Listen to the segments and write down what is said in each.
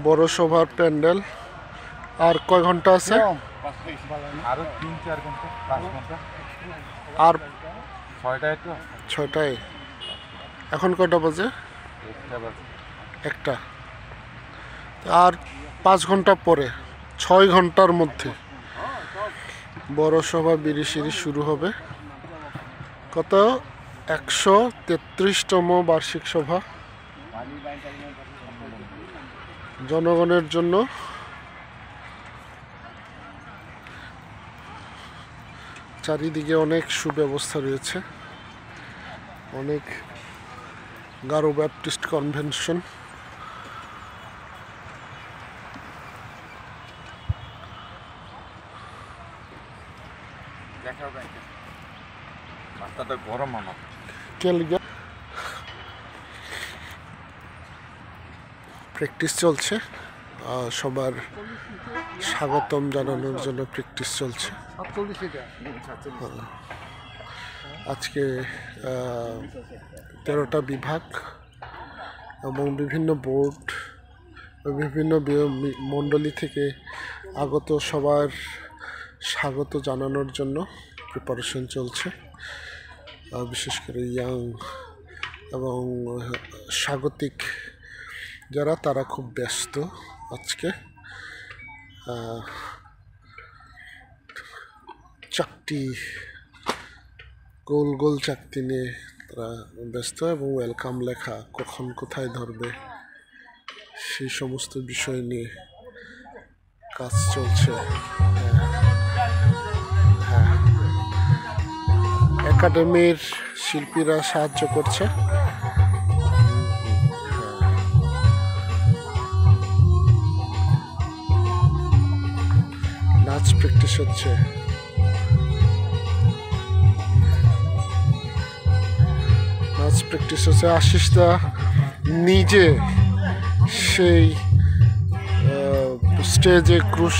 বড় সভার প্যান্ডেল। আর কয় ঘন্টা আছে? আরো 3-4 ঘন্টা 5 ঘন্টা। আর 6টায় তো 6টায়। এখন কয়টা বাজে? 1টা বাজে। 1টা। আর 5 ঘন্টা পরে 6 ঘন্টার মধ্যে বড় সভা বিরিশিরি শুরু হবে। কত? 133তম বার্ষিক সভা জনগণের জন্য। চারিদিকে অনেক সুব্যবস্থা রয়েছে, অনেক গারো ব্যাপটিস্ট কনভেনশন। রাস্তাটা গরম আমার। প্র্যাকটিস চলছে, সবার স্বাগতম জানানোর জন্য প্র্যাকটিস চলছে। আজকে 13টা বিভাগ এবং বিভিন্ন বোর্ড, বিভিন্ন মণ্ডলী থেকে আগত সবার স্বাগত জানানোর জন্য প্রিপারেশন চলছে। বিশেষ করে ইয়াং এবং স্বাগতিক যারা, তারা খুব ব্যস্ত আজকে। চাকতি, গোল গোল চাকতি নিয়ে তারা ব্যস্ত এবং ওয়েলকাম লেখা কখন কোথায় ধরবে সেই সমস্ত বিষয় নিয়ে কাজ চলছে। একাডেমির শিল্পীরা সাহায্য করছে। নাচ প্র্যাকটিস হচ্ছে। নাচ প্র্যাকটিস হচ্ছে। আশিসদা নিজে সেই স্টেজে ক্রুশ,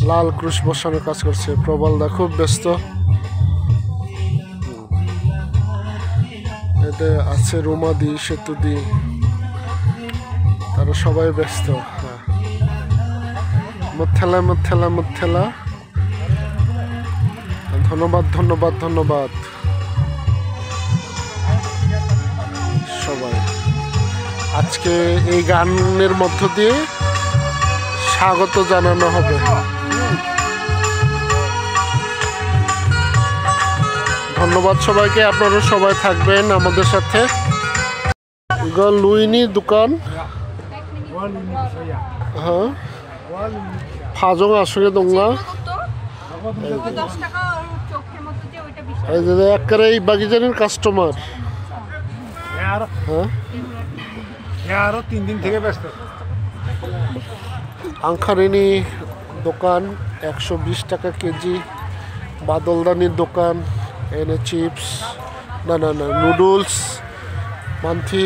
লাল ক্রুশ বসানোর কাজ করছে। প্রবলদা খুব ব্যস্ত। এতে আছে রোমাদি, সেতুদি, তারা সবাই ব্যস্ত। মুথেলা মুথেলা মুথেলা, ধন্যবাদ ধন্যবাদ ধন্যবাদ সবাই। আজকে এই গানের মধ্য দিয়ে স্বাগত জানানো হবে। ধন্যবাদ সবাইকে, আপনারা সবাই থাকবেন আমাদের সাথে। লুইনি দোকান, হ্যাঁ ফাজং আসলে দোংলা একবারে এই বাগিচারের কাস্টমার। হ্যাঁ আরো 3 দিন থেকে ব্যস্ত। আংখারিনী দোকান 120 টাকা কেজি। বাদলদানির দোকান, এনে চিপস, না না না নুডলস, মান্থি,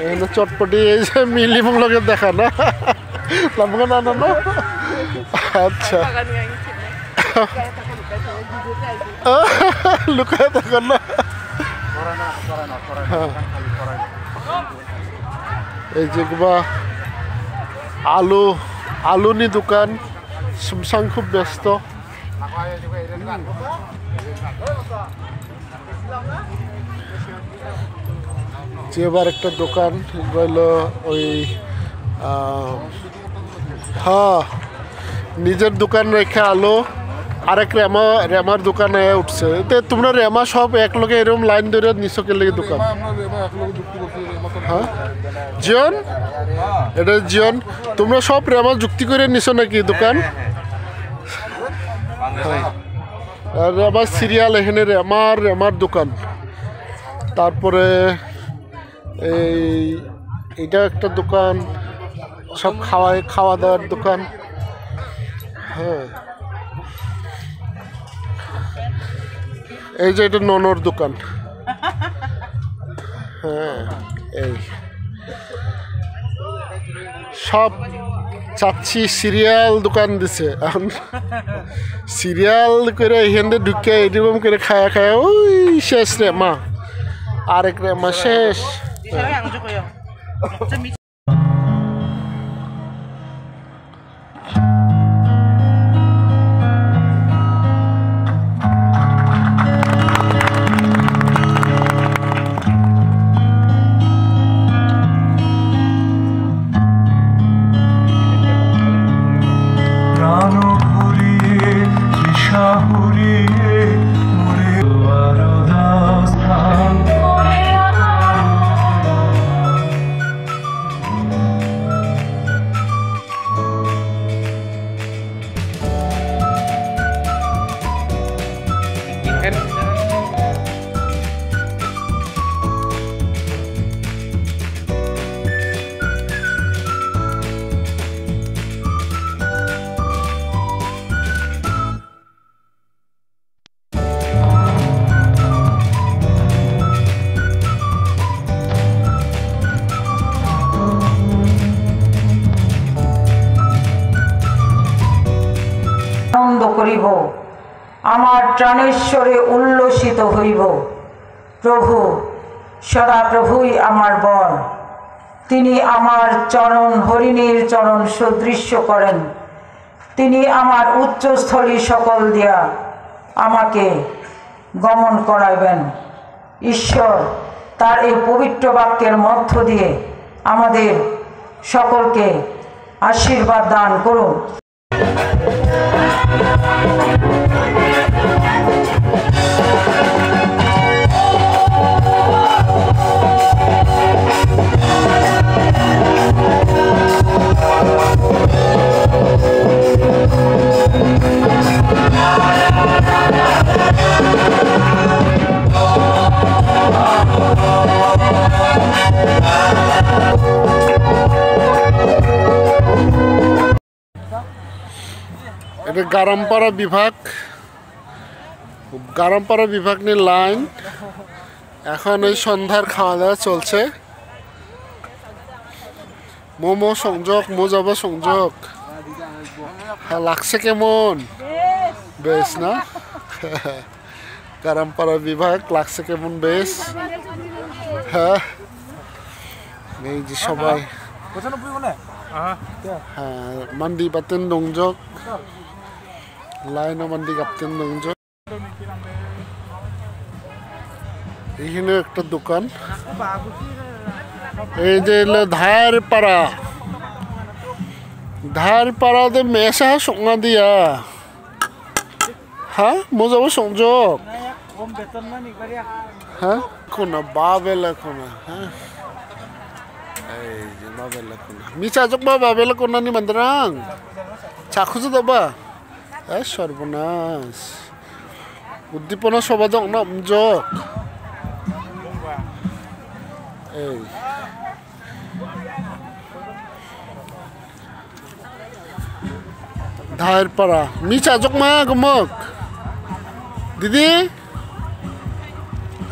এনে চটপটি। এই যে মিলিমুখ লগে দেখা না লামগা না না না। আচ্ছা লুকায় থাকো না। এই যে আলু, আলুনি দোকান। সুমসাং খুব ব্যস্ত। যে এবার একটা দোকান রইল ওই, হ্যাঁ নিজের দোকান রেখে আলো আরেক রেমার দোকানে উঠছে। তোমরা রেমা সব এক লগে এরকম লাইন ধরে নিচকের লেগে দোকান। হ্যাঁ জিয়ন, এটা জিয়ন, তোমরা সব রেমা যুক্তি করে নিছো নাকি দোকান? হ্যাঁ রেমার সিরিয়াল, এখানে রেমার দোকান। তারপরে এইটা একটা দোকান, সব খাওয়া দাওয়ার দোকান। হ্যাঁ এই যে এটা ননর দোকান। হ্যাঁ এই সব চাচ্ছি সিরিয়াল দোকান দিছে। এখন সিরিয়াল করে এখানে ঢুকে এরকম করে খায়া খায়া ওই শেষ রে মা, আরেক রে মা শেষ। আনন্দ করিব, আমার প্রাণেশ্বরে উল্লসিত হইব। প্রভু সদাপ্রভুই আমার বল, তিনি আমার চরণ হরিণীর চরণ সদৃশ্য করেন। তিনি আমার উচ্চস্থলী সকল দিয়া আমাকে গমন করাইবেন। ঈশ্বর তার এই পবিত্র বাক্যের মধ্য দিয়ে আমাদের সকলকে আশীর্বাদ দান করুন। এটা গারামপাড়া বিভাগ, গারামপাড়া বিভাগ নিয়ে লাইন। এখন এই সন্ধ্যার খাওয়া দাওয়া চলছে। মোমো সংযোগ, মোজাবা সংযোগ। হ্যাঁ, লাগছে কেমন? বেশ না? গারামপাড়া বিভাগ লাগছে কেমন? বেশ। হ্যাঁ, এই যে সবাই হ্যাঁ মান্ডি বাতেন দংজক, লাইনও মান্ডি গাপতেন দংজক। এইখানে একটা দোকান, এই যে ধারপাড়া, ধারপাড়াতে মেসা সংজ্ঞা দিয়া। হ্যাঁ, মোজাবো সংযোগ। হ্যাঁ, কোনা বাবেলা কোনা। হ্যাঁ, এই যে বাবেলা কোনা মিছা জক বা বাবেলা কোনা নি মান্দ্রাং চাখুজো দাবা। এই সর্বনাশ, উদ্দীপনা সবাদক না জক। এই ধারপাড়া মিছা জক মা গমক দিদি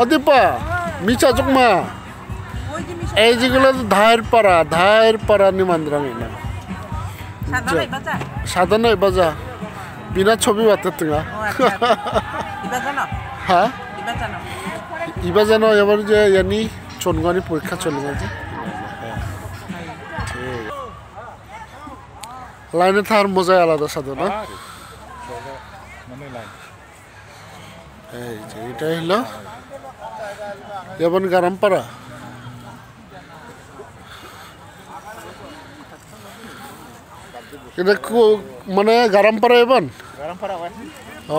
অদীপা মিছা জক মা। এই যেগুলো ধারপাড়া, ধারপাড়া নিমান্দ্রাং না সাধারণ বাজা বিনা ছবি বাতে তুমি। হ্যাঁ, ইবা জানো এবার যে ইয়ানি চনগাঁওনি পরীক্ষা চলে গেছে। লাইনে থাকার মজাই আলাদা সাধু না? এই যে এটাই হলো যেমন গারামপাড়া। এটা মানে গারামপাড়া এবার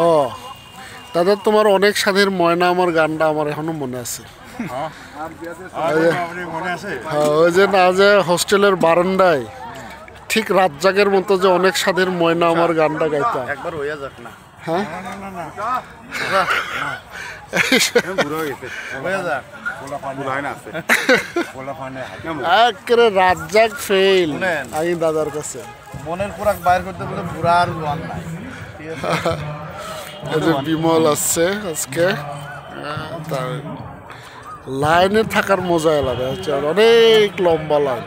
ও দাদা, তোমার অনেক স্বাদের ময়না আমার গানটা আমার এখনো মনে আছে। ওই যে না যে হোস্টেলের বারান্দায় ঠিক রাত জাগের মতো যে অনেক স্বাদের ময়না আমার গানটা গাইতাম। হ্যাঁ, একেবারে রাত জাগ ফেল আমি দাদার কাছে। মনের খোরাক বাইর করতে বলে বুড়া আর জোয়ান নাই। বিমল আসছে আজকে, তার লাইনে থাকার মজা আলাদা, অনেক লম্বা line.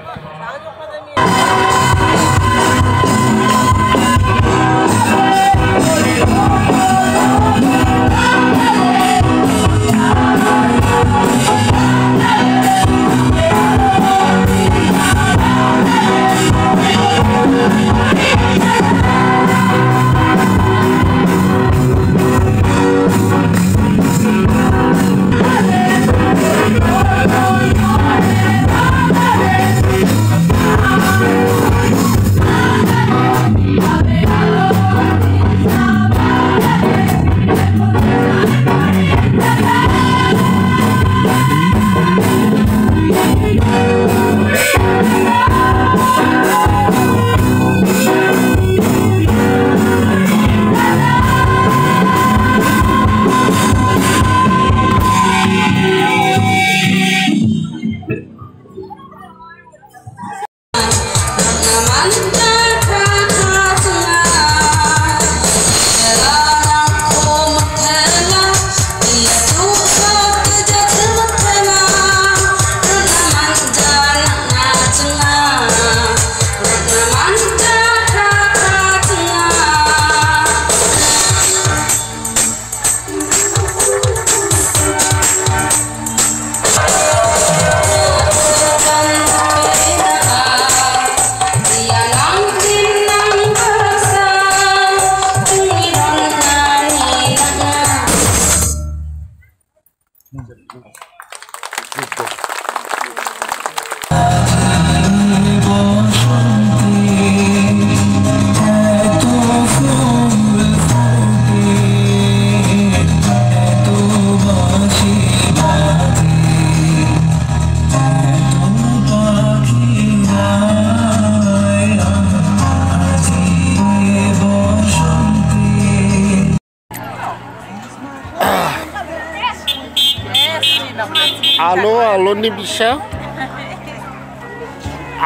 Alo, aloni bisa.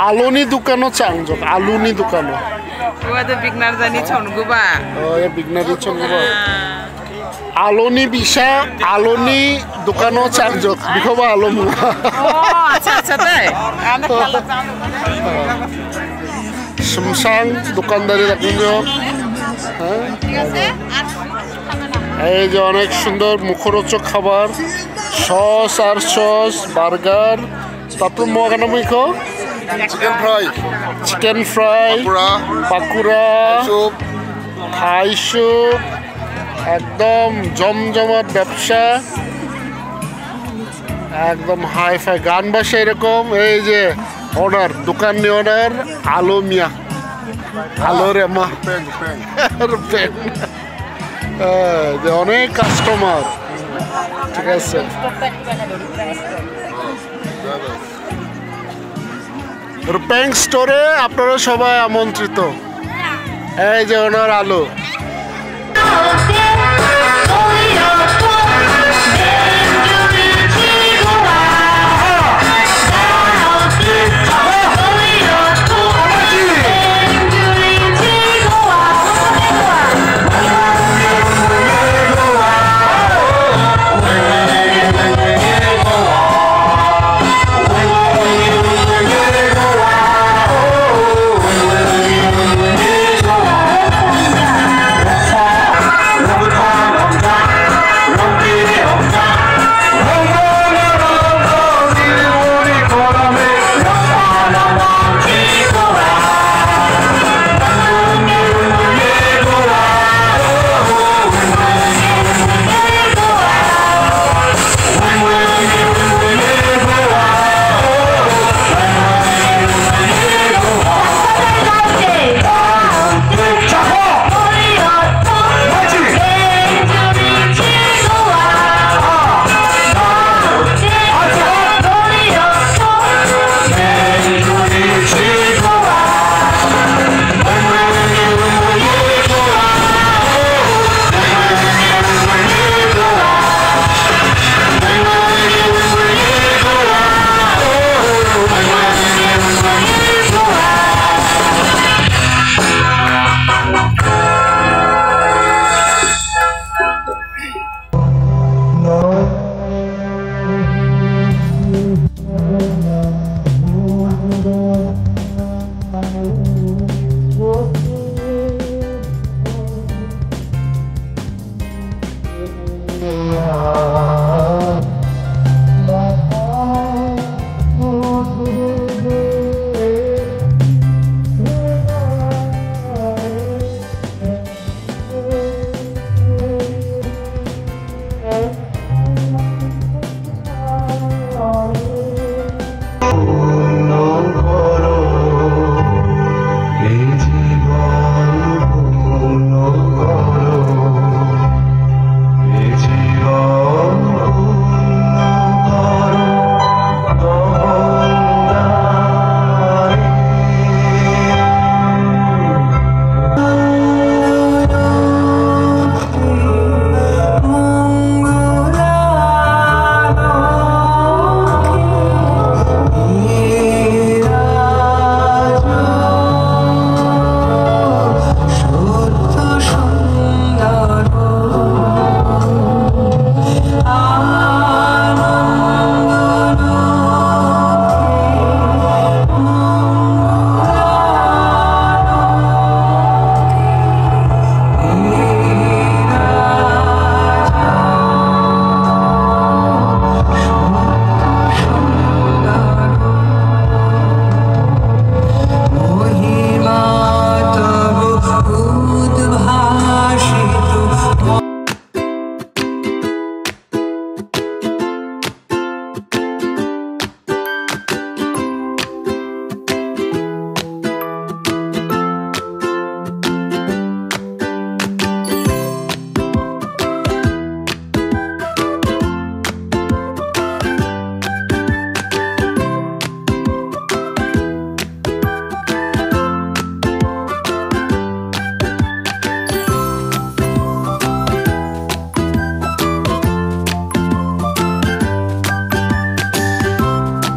Aloni dukano cangjok, aluni dukano. Gua ada beginner jani chon guba. Oh ya beginner chon guba. Aloni bisa, aloni dukano cangjok. Bikoba alomu. Oh, acha deh. Anda kalau Sumsang দোকানদারি রাখুনjo এই যে অনেক সুন্দর মুখরোচক খাবার sauce আর sauce burger তারপর মোয়াগানা মুখো চিকেন ফ্রাই পাকুড়া থাই স্যুপ একদম জমজমাট ব্যবসা একদম হাই ফাই গান বাসা এরকম এই যে অর্ডার দোকান নিয়ে অর্ডার আলো মিয়া আলো রে মা যে অনেক কাস্টমার ঠিক আছে রূপেং স্টোরে আপনারা সবাই আমন্ত্রিত এই যে ওনার আলো